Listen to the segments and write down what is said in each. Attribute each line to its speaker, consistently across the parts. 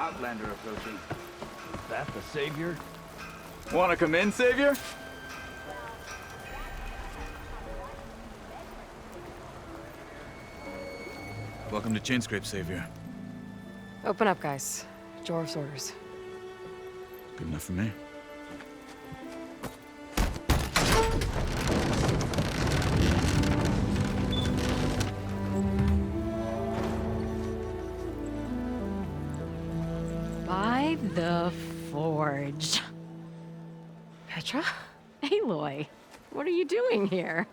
Speaker 1: Outlander approaching.
Speaker 2: Is that the Savior?
Speaker 1: Wanna come in, Savior? Welcome to Chainscrape, Savior.
Speaker 3: Open up, guys. Jorv's orders.
Speaker 1: Good enough for me.
Speaker 4: By the Forge.
Speaker 3: Petra?
Speaker 4: Aloy, what are you doing here?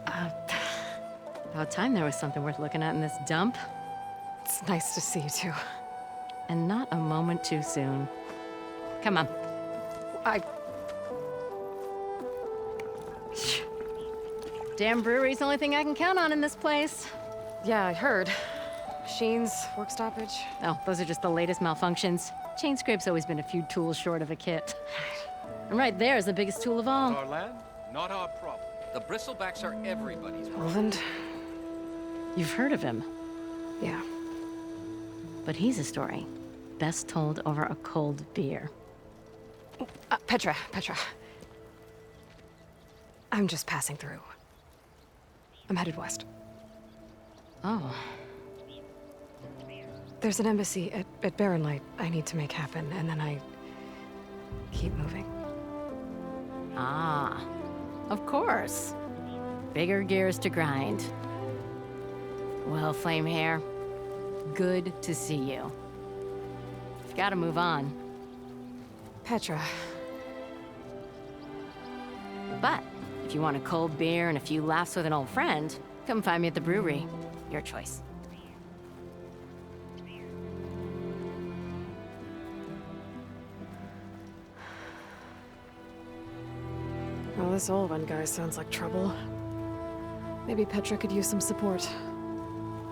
Speaker 4: About time there was something worth looking at in this dump.
Speaker 3: It's nice to see you too.
Speaker 4: And not a moment too soon. Come on. Damn brewery's the only thing I can count on in this place.
Speaker 3: Yeah, I heard. Machines, work stoppage.
Speaker 4: Oh, those are just the latest malfunctions. Chainscrape's always been a few tools short of a kit. And right there is the biggest tool of all.
Speaker 5: Our land, not our problem. The Bristlebacks are everybody's problem.
Speaker 3: Roland?
Speaker 4: You've heard of him,
Speaker 3: Yeah.
Speaker 4: but he's a story best told over a cold beer.
Speaker 3: Petra. I'm just passing through. I'm headed west.
Speaker 4: Oh,
Speaker 3: There's an embassy at Barrenlight I need to make happen, and then I keep moving.
Speaker 4: ah, of course. Bigger gears to grind. Well, Flamehair, good to see you. You've got to move on.
Speaker 3: Petra.
Speaker 4: But if you want a cold beer and a few laughs with an old friend, come find me at the brewery. Your choice.
Speaker 3: Well, this Olwen guy sounds like trouble. Maybe Petra could use some support.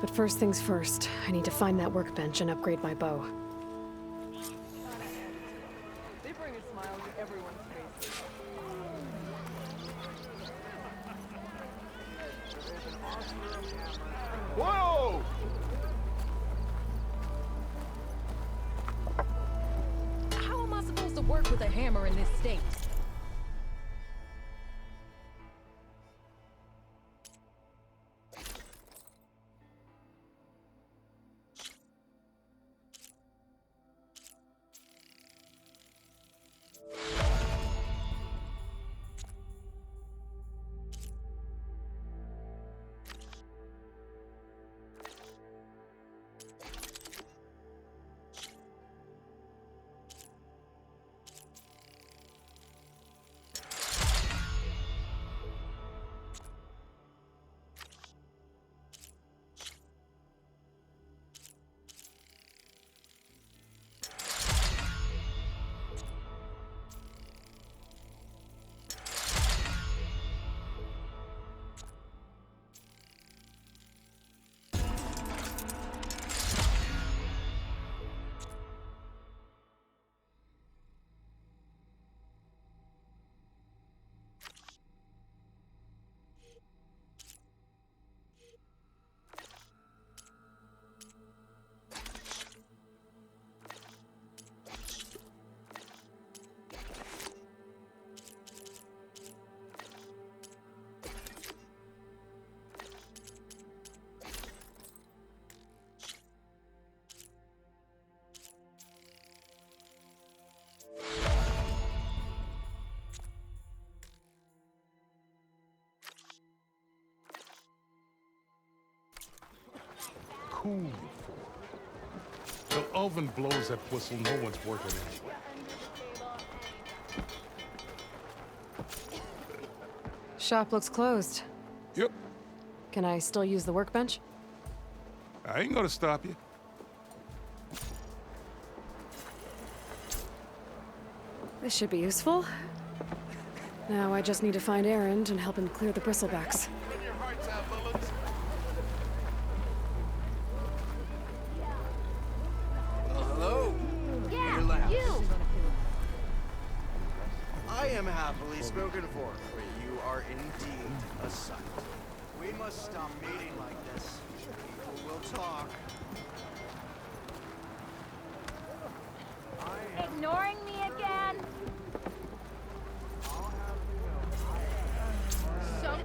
Speaker 3: But first things first, I need to find that workbench and upgrade my bow.
Speaker 6: They bring a smile to everyone's face.
Speaker 5: Whoa!
Speaker 6: How am I supposed to work with a hammer in this state?
Speaker 7: Cool. Till Ulvin blows that whistle, no one's working anyway.
Speaker 3: Shop looks closed.
Speaker 7: Yep,
Speaker 3: Can I still use the workbench?
Speaker 7: I ain't gonna stop you.
Speaker 3: This should be useful. Now I just need to find Erend and help him clear the bristlebacks.
Speaker 5: Hello.
Speaker 8: Yeah,
Speaker 5: Your lab.
Speaker 8: you!
Speaker 5: I am happily spoken for. You are indeed a sight. We must stop meeting like this. People will talk.
Speaker 4: Ignoring me again?
Speaker 6: So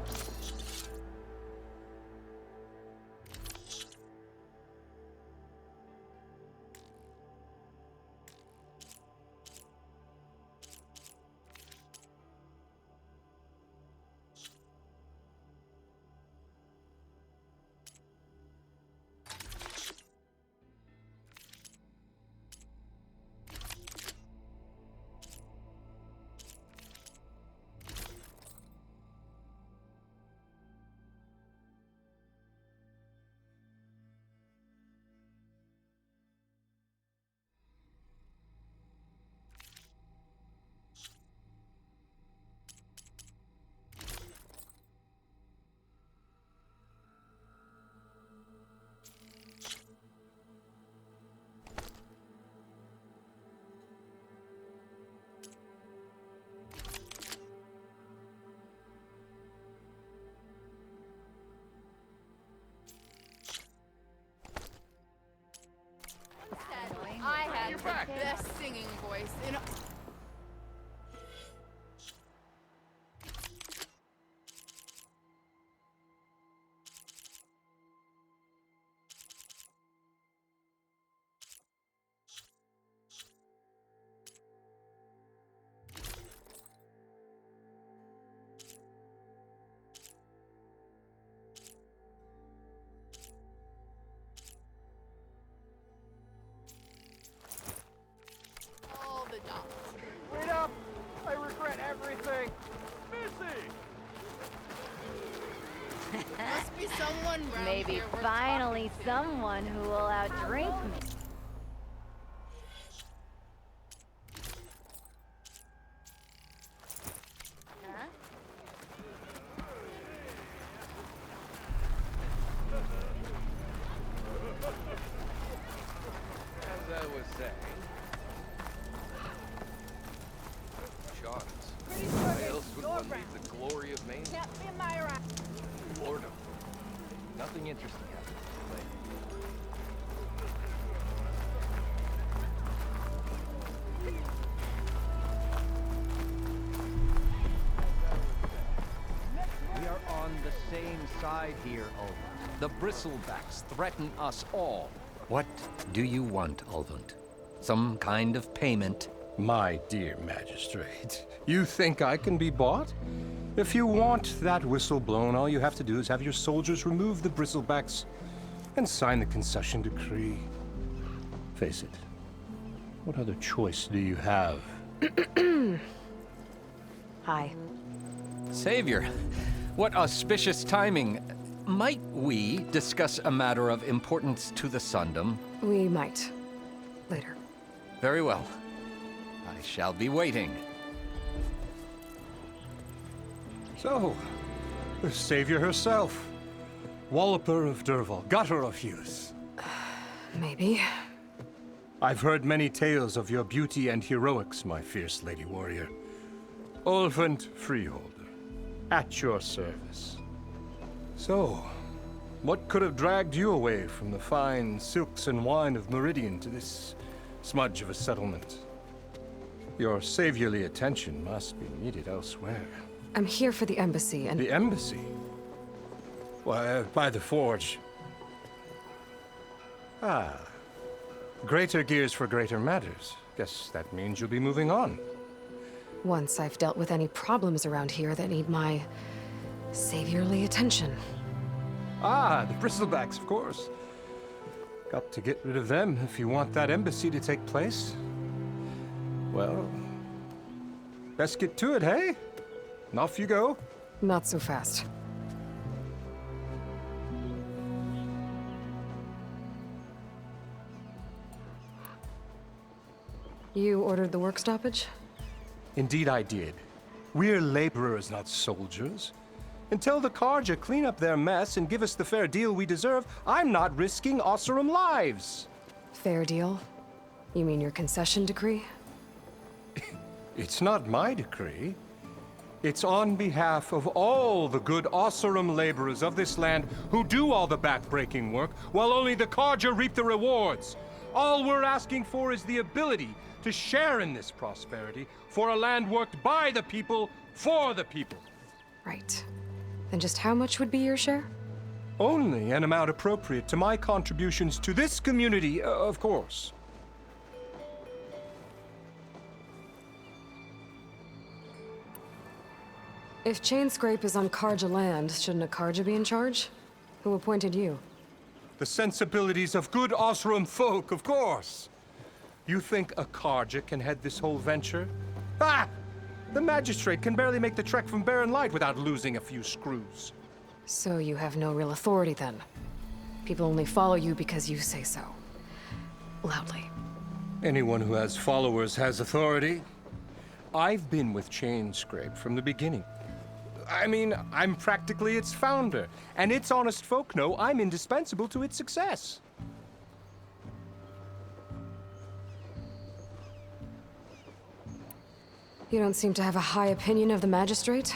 Speaker 6: I had the best singing voice in all the dogs.
Speaker 5: Wait up! I regret everything.
Speaker 2: Missy!
Speaker 6: Must be someone round
Speaker 4: Maybe
Speaker 6: here we're
Speaker 4: finally
Speaker 6: talking to.
Speaker 4: someone who will outdrink me. Huh?
Speaker 8: As I was saying, Shots. Why else would one need the glory of Maine? Boredom. Nothing interesting happens.
Speaker 2: We are on the same side here, Olaf. The bristlebacks threaten us all.
Speaker 9: What do you want, Ulvund? Some kind of payment?
Speaker 10: My dear magistrate, you think I can be bought? If you want that whistle blown, all you have to do is have your soldiers remove the bristlebacks and sign the concession decree. Face it, what other choice do you have?
Speaker 3: Hi.
Speaker 9: Savior, what auspicious timing. Might we discuss a matter of importance to the Sundom?
Speaker 3: We might. Later.
Speaker 9: Very well. I shall be waiting.
Speaker 10: So, the savior herself. Walloper of Derval, gutter of youth.
Speaker 3: Maybe.
Speaker 10: I've heard many tales of your beauty and heroics, my fierce lady warrior. Ulvund Freeholder, at your service. So, what could have dragged you away from the fine silks and wine of Meridian to this smudge of a settlement? Your saviorly attention must be needed elsewhere.
Speaker 3: I'm here for the embassy and...
Speaker 10: The embassy? Why, by the forge. Ah. Greater gears for greater matters. Guess that means you'll be moving on.
Speaker 3: Once I've dealt with any problems around here that need my saviorly attention.
Speaker 10: Ah, the bristlebacks, of course. Got to get rid of them if you want that embassy to take place. Well, best get to it, hey? And off you go.
Speaker 3: Not so fast. You ordered the work stoppage?
Speaker 10: Indeed I did. We're laborers, not soldiers. Until the Carja clean up their mess and give us the fair deal we deserve, I'm not risking Osseram lives.
Speaker 3: Fair deal? You mean your concession decree?
Speaker 10: It's not my decree. It's on behalf of all the good Osseram laborers of this land who do all the backbreaking work, while only the Carja reap the rewards. All we're asking for is the ability to share in this prosperity for a land worked by the people, for the people.
Speaker 3: Right. Then just how much would be your share?
Speaker 10: Only an amount appropriate to my contributions to this community, of course.
Speaker 3: If Chainscrape is on Karja land, shouldn't a Karja be in charge? Who appointed you?
Speaker 10: The sensibilities of good Osram folk, of course. You think a Karja can head this whole venture? Ah! The magistrate can barely make the trek from Barren Light without losing a few screws.
Speaker 3: So you have no real authority then? People only follow you because you say so. Loudly.
Speaker 10: Anyone who has followers has authority. I've been with Chainscrape from the beginning. I mean, I'm practically its founder, and its honest folk know I'm indispensable to its success.
Speaker 3: You don't seem to have a high opinion of the magistrate?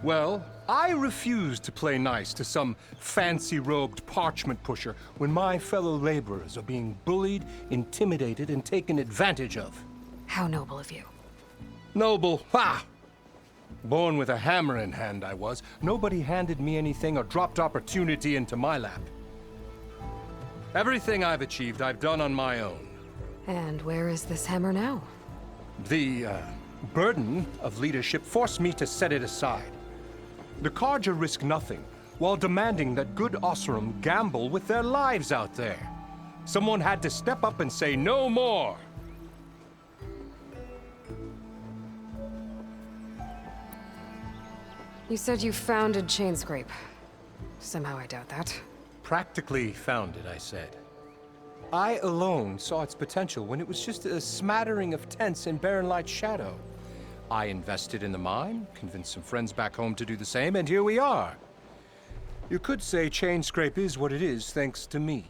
Speaker 10: Well, I refuse to play nice to some fancy-robed parchment pusher when my fellow laborers are being bullied, intimidated, and taken advantage of.
Speaker 3: How noble of you.
Speaker 10: Noble, ha! Born with a hammer in hand, I was. Nobody handed me anything or dropped opportunity into my lap. Everything I've achieved, I've done on my own.
Speaker 3: And where is this hammer now?
Speaker 10: The burden of leadership forced me to set it aside. The Karja risk nothing, while demanding that good Osram gamble with their lives out there. Someone had to step up and say no more.
Speaker 3: You said you founded Chainscrape. Somehow I doubt that.
Speaker 10: Practically founded, I said. I alone saw its potential when it was just a smattering of tents in Barren Light's shadow. I invested in the mine, convinced some friends back home to do the same, and here we are. You could say Chainscrape is what it is thanks to me.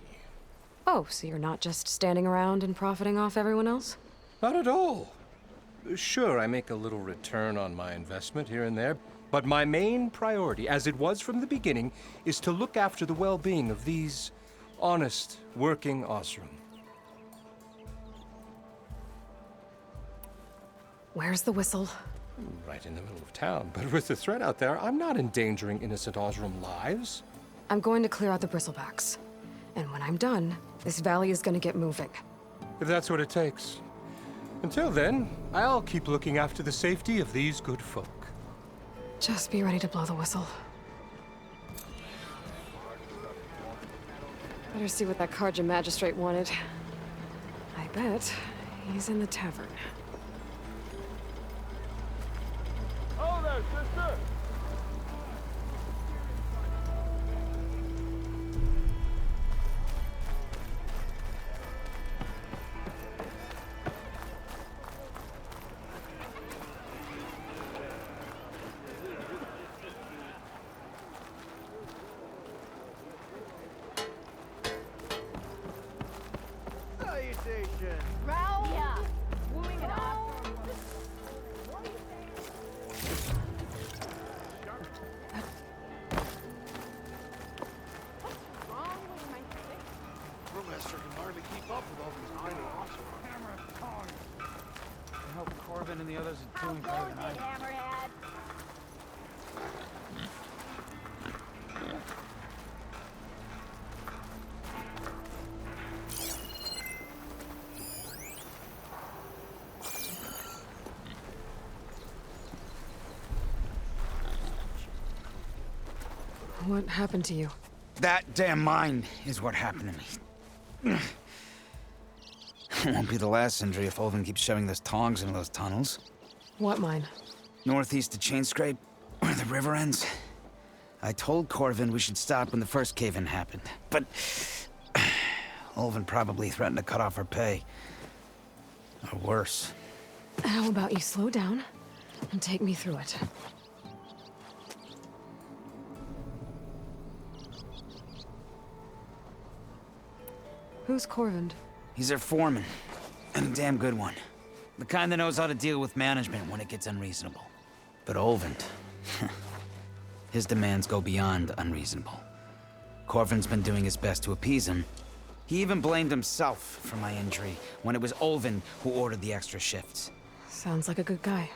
Speaker 3: Oh, so you're not just standing around and profiting off everyone else?
Speaker 10: Not at all. Sure, I make a little return on my investment here and there, but my main priority, as it was from the beginning, is to look after the well-being of these honest, working Osram.
Speaker 3: Where's the whistle?
Speaker 10: Right in the middle of town, but with the threat out there, I'm not endangering innocent Osram lives.
Speaker 3: I'm going to clear out the bristlebacks. And when I'm done, this valley is gonna get moving.
Speaker 10: If that's what it takes. Until then, I'll keep looking after the safety of these good folk.
Speaker 3: Just be ready to blow the whistle. Better see what that Karja magistrate wanted. I bet he's in the tavern.
Speaker 5: Oh there, sister! Salutations!
Speaker 6: Yeah.
Speaker 7: Brewmaster can hardly keep up with all these tiny Osram. Hammer of tongue.
Speaker 1: I hope Corbin and the others are doing better than I am.
Speaker 3: What happened to you?
Speaker 11: That damn mine is what happened to me. It won't be the last injury if Olvin keeps shoving those tongs into those tunnels.
Speaker 3: What mine?
Speaker 11: Northeast of Chainscrape, where the river ends. I told Corvin we should stop when the first cave-in happened, but Olvin probably threatened to cut off our pay. Or worse.
Speaker 3: How about you slow down and take me through it? Who's Corvind?
Speaker 11: He's their foreman, and a damn good one. The kind that knows how to deal with management when it gets unreasonable. But Olvin, his demands go beyond unreasonable. Corvin's been doing his best to appease him, He even blamed himself for my injury when it was Olvin who ordered the extra shifts.
Speaker 3: Sounds like a good guy.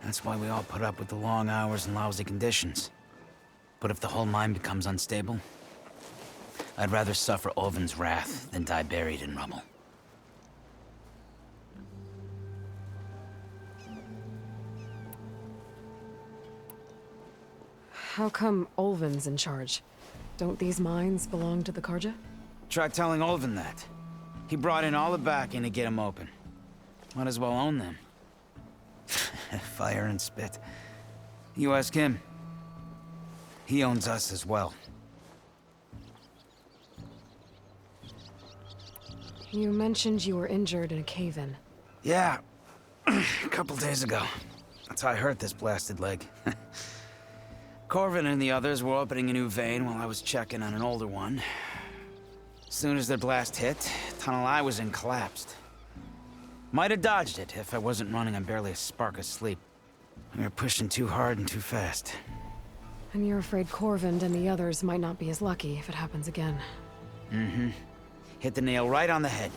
Speaker 11: That's why we all put up with the long hours and lousy conditions. But if the whole mine becomes unstable, I'd rather suffer Olvin's wrath than die buried in rubble.
Speaker 3: How come Olvin's in charge? Don't these mines belong to the Karja?
Speaker 11: Try telling Olvin that. He brought in all the backing to get them open. Might as well own them. Fire and spit. You ask him. He owns us as well.
Speaker 3: You mentioned you were injured in a cave-in.
Speaker 11: Yeah, a couple days ago. That's how I hurt this blasted leg. Corvin and the others were opening a new vein while I was checking on an older one. As soon as their blast hit, the tunnel I was in collapsed. Might have dodged it if I wasn't running on barely a spark of sleep. We were pushing too hard and too fast.
Speaker 3: And you're afraid Corvin and the others might not be as lucky if it happens again.
Speaker 11: Mm-hmm. Hit the nail right on the head.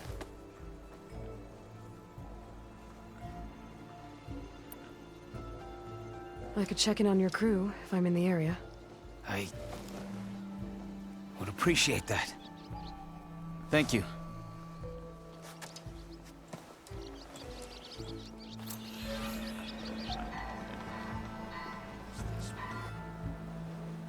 Speaker 3: I could check in on your crew if I'm in the area.
Speaker 11: I would appreciate that. Thank you.